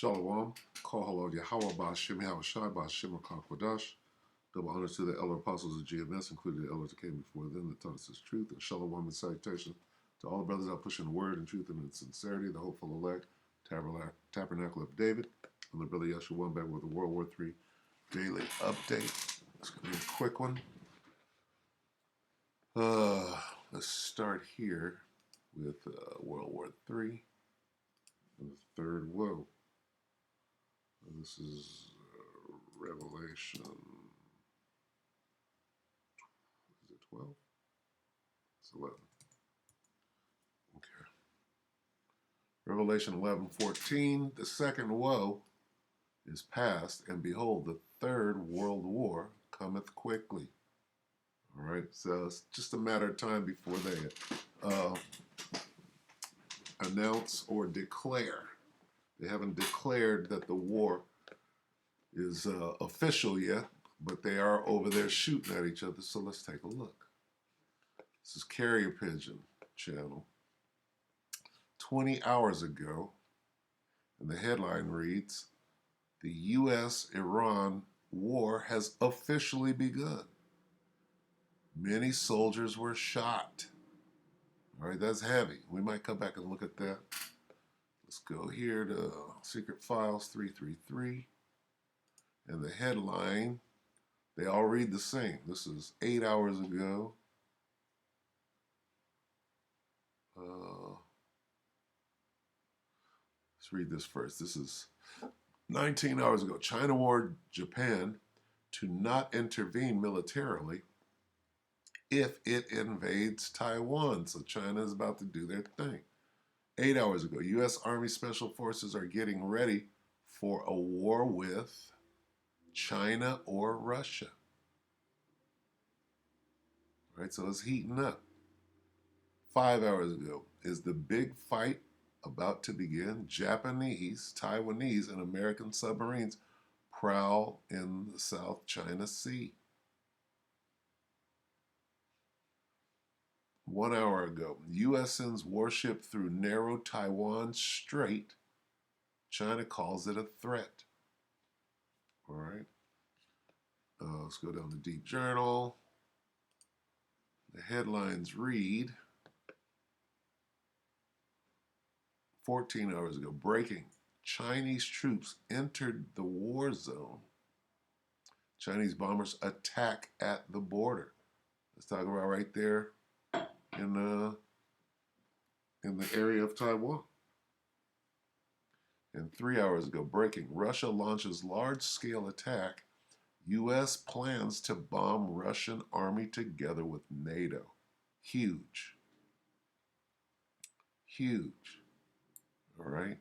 Shalom, call hello Yahweh Ba'Shem Yahushai Ba'Shem HaKakwadash. Double honor to the elder apostles of GMS, including the elders that came before them that taught us his truth. And shalom and salutation to all the brothers out pushing the word and truth and in sincerity, the hopeful elect, tabernacle of David, and the brother Yeshua back with the World War III Daily Update. It's going to be a quick one. Let's start here with World War III and the third woe. This is Revelation, is it 12? It's 11. Okay. Revelation 11:14, the second woe is past, and behold, the third world war cometh quickly. All right, so it's just a matter of time before they announce or declare. They haven't declared that the war is official yet, but they are over there shooting at each other, so let's take a look. This is Carrier Pigeon channel. 20 hours ago, and the headline reads, the U.S.-Iran war has officially begun. Many soldiers were shot. All right, that's heavy. We might come back and look at that. Let's go here to Secret Files 333. And the headline, they all read the same. This is 8 hours ago. Let's read this first. This is 19 hours ago. China warned Japan to not intervene militarily if it invades Taiwan. So China is about to do their thing. 8 hours ago, U.S. Army Special Forces are getting ready for a war with China or Russia. All right, so it's heating up. 5 hours ago, is the big fight about to begin? Japanese, Taiwanese, and American submarines prowl in the South China Sea. 1 hour ago, U.S. sends warship through narrow Taiwan Strait. China calls it a threat. All right. Let's go down to Deep Journal. The headlines read, 14 hours ago, breaking. Chinese troops entered the war zone. Chinese bombers attack at the border. Let's talk about right there in the area of Taiwan. And 3 hours ago, breaking. Russia launches large-scale attack. U.S. plans to bomb Russian army together with NATO. Huge. Huge. All right.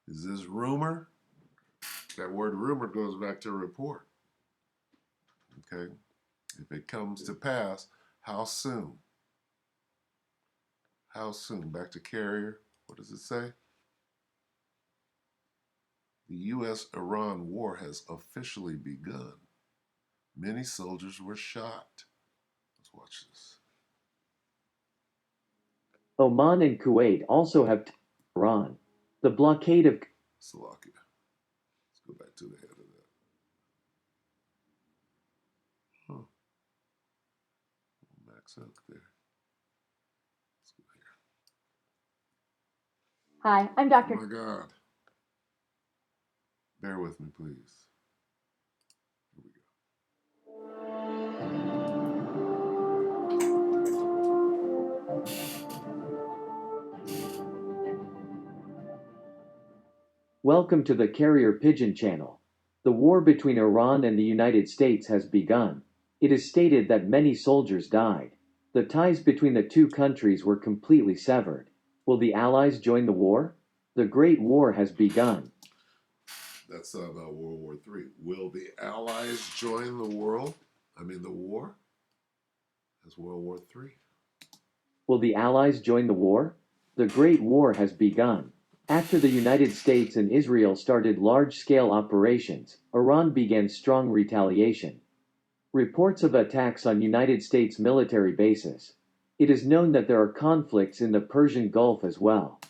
Is this rumor? That word rumor goes back to report. Okay. If it comes to pass, how soon? How soon? Back to Carrier. What does it say? The U.S.-Iran war has officially begun. Many soldiers were shot. Let's watch this. Oman and Kuwait also have Iran. The blockade of Slovakia. Let's go back to the head of that. Huh. Max out there. Let's go here. Hi, I'm Dr. Oh my God. Bear with me, please. Here we go. Welcome to the Carrier Pigeon channel. The war between Iran and the United States has begun. It is stated that many soldiers died. The ties between the two countries were completely severed. Will the Allies join the war? The Great War has begun. That's about World War III. Will the Allies join the war? That's World War III. Will the Allies join the war? The Great War has begun. After the United States and Israel started large-scale operations, Iran began strong retaliation. Reports of attacks on United States military bases. It is known that there are conflicts in the Persian Gulf as well.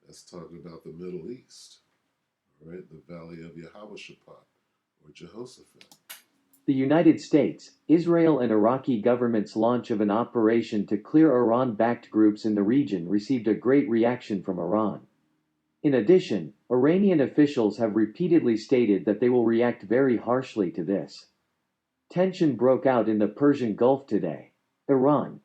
That's talking about the Middle East. right? The Valley of Yehoshaphat or Jehoshaphat. The United States, Israel and Iraqi governments' launch of an operation to clear Iran-backed groups in the region received a great reaction from Iran. In addition, Iranian officials have repeatedly stated that they will react very harshly to this. Tension broke out in the Persian Gulf today. Iran.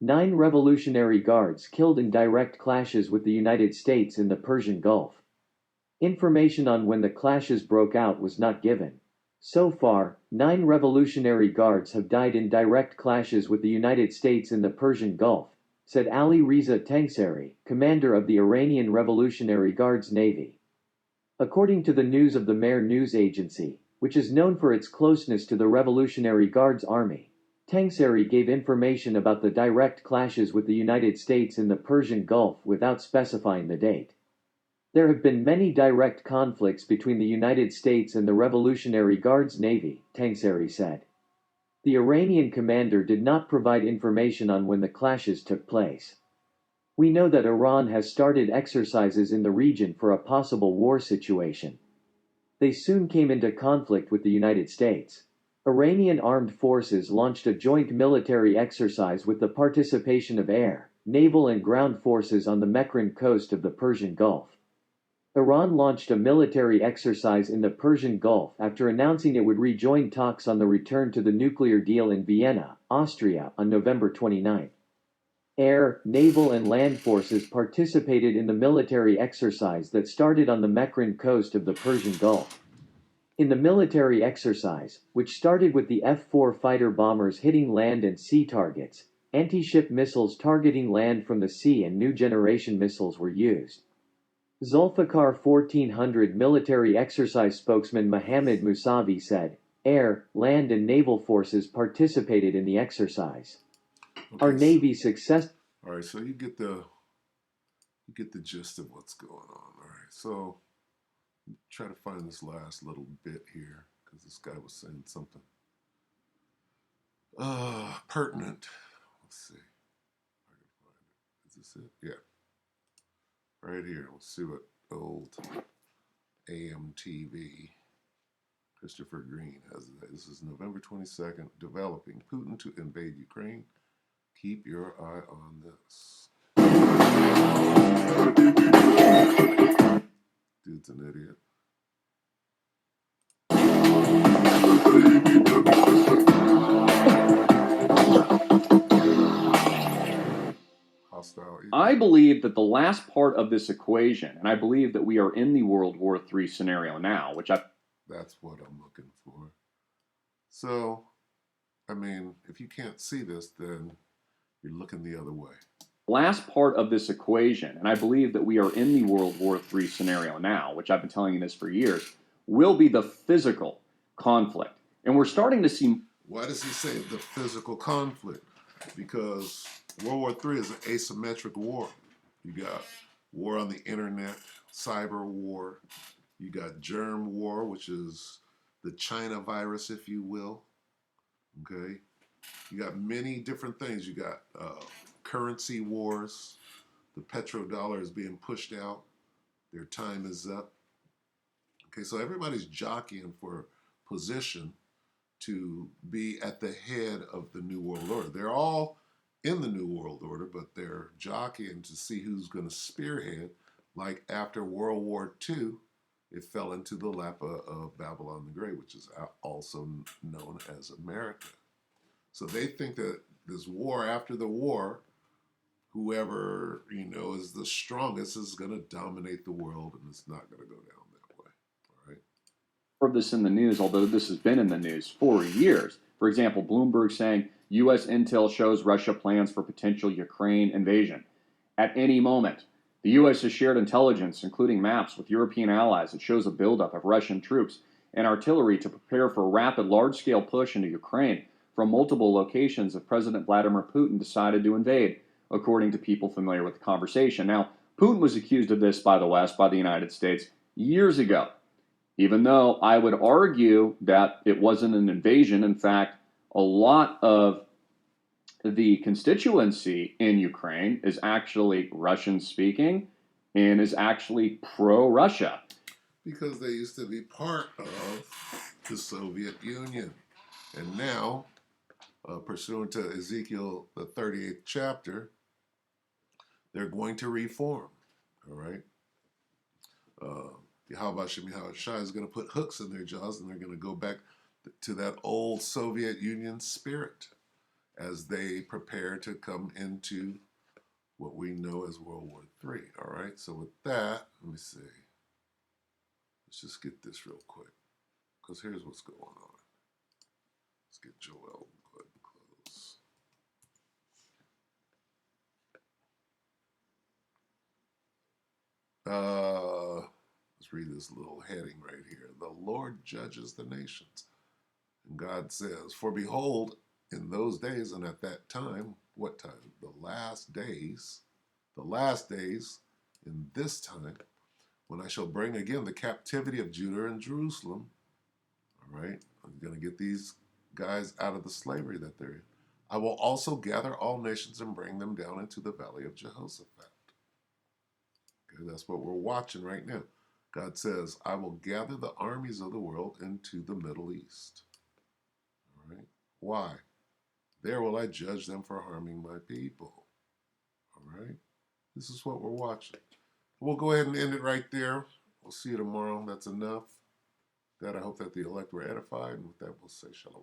9 Revolutionary Guards killed in direct clashes with the United States in the Persian Gulf. Information on when the clashes broke out was not given. So far, 9 Revolutionary Guards have died in direct clashes with the United States in the Persian Gulf, said Ali Reza Tangsari, commander of the Iranian Revolutionary Guards Navy. According to the News of the Mehr news agency, which is known for its closeness to the Revolutionary Guards Army, Tangsari gave information about the direct clashes with the United States in the Persian Gulf without specifying the date. There have been many direct conflicts between the United States and the Revolutionary Guards Navy, Tangsari said. The Iranian commander did not provide information on when the clashes took place. We know that Iran has started exercises in the region for a possible war situation. They soon came into conflict with the United States. Iranian armed forces launched a joint military exercise with the participation of air, naval and ground forces on the Mekran coast of the Persian Gulf. Iran launched a military exercise in the Persian Gulf after announcing it would rejoin talks on the return to the nuclear deal in Vienna, Austria, on November 29. Air, naval and land forces participated in the military exercise that started on the Mekran coast of the Persian Gulf. In the military exercise, which started with the F-4 fighter bombers hitting land and sea targets, anti-ship missiles targeting land from the sea and new generation missiles were used. Zulfikar 1400 military exercise spokesman Mohammad Mousavi said, air, land and naval forces participated in the exercise. Our Navy success. All right, so you get the gist of what's going on. All right, so try to find this last little bit here because this guy was saying something pertinent. Let's see. I can find it. Is this it? Yeah. Right here. Let's see what old AMTV Christopher Green has. This is November 22nd. Developing Putin to invade Ukraine. Keep your eye on this. Dude's an idiot. Hostile. I believe that the last part of this equation, and I believe that we are in the World War III scenario now, That's what I'm looking for. So, I mean, if you can't see this, then you're looking the other way. Last part of this equation, and I believe that we are in the World War III scenario now, which I've been telling you this for years, will be the physical conflict. And we're starting to see. Why does he say the physical conflict? Because World War III is an asymmetric war. You got war on the internet, cyber war. You got germ war, which is the China virus, if you will. Okay? You got many different things. You got currency wars. The petrodollar is being pushed out. Their time is up. Okay, so everybody's jockeying for position to be at the head of the New World Order. They're all in the New World Order, but they're jockeying to see who's going to spearhead. Like after World War II, it fell into the lap of Babylon the Great, which is also known as America. So they think that this war after the war, whoever, is the strongest is going to dominate the world, and it's not going to go down that way. All right. Of this in the news, although this has been in the news for years. For example, Bloomberg saying U.S. intel shows Russia plans for potential Ukraine invasion. At any moment, the U.S. has shared intelligence, including maps, with European allies that shows a buildup of Russian troops and artillery to prepare for a rapid, large-scale push into Ukraine from multiple locations if President Vladimir Putin decided to invade, according to people familiar with the conversation. Now, Putin was accused of this by the West, by the United States, years ago, even though I would argue that it wasn't an invasion. In fact, a lot of the constituency in Ukraine is actually Russian speaking and is actually pro-Russia. because they used to be part of the Soviet Union. And now, pursuant to Ezekiel, the 38th chapter, they're going to reform. All right? Yahweh Shem Yahweh Shai is going to put hooks in their jaws, and they're going to go back to that old Soviet Union spirit as they prepare to come into what we know as World War III. All right, so with that, let me see. Let's just get this real quick, because here's what's going on. Let's get Joel. Go ahead and close. Let's read this little heading right here. The Lord judges the nations. And God says, for behold, in those days and at that time, what time? The last days, in this time, when I shall bring again the captivity of Judah and Jerusalem. All right, I'm going to get these guys out of the slavery that they're in. I will also gather all nations and bring them down into the valley of Jehoshaphat. Okay, that's what we're watching right now. God says, I will gather the armies of the world into the Middle East. All right, why? There will I judge them for harming my people. All right, this is what we're watching. We'll go ahead and end it right there. We'll see you tomorrow. That's enough. That I hope that the elect were edified, and with that, we'll say shalom.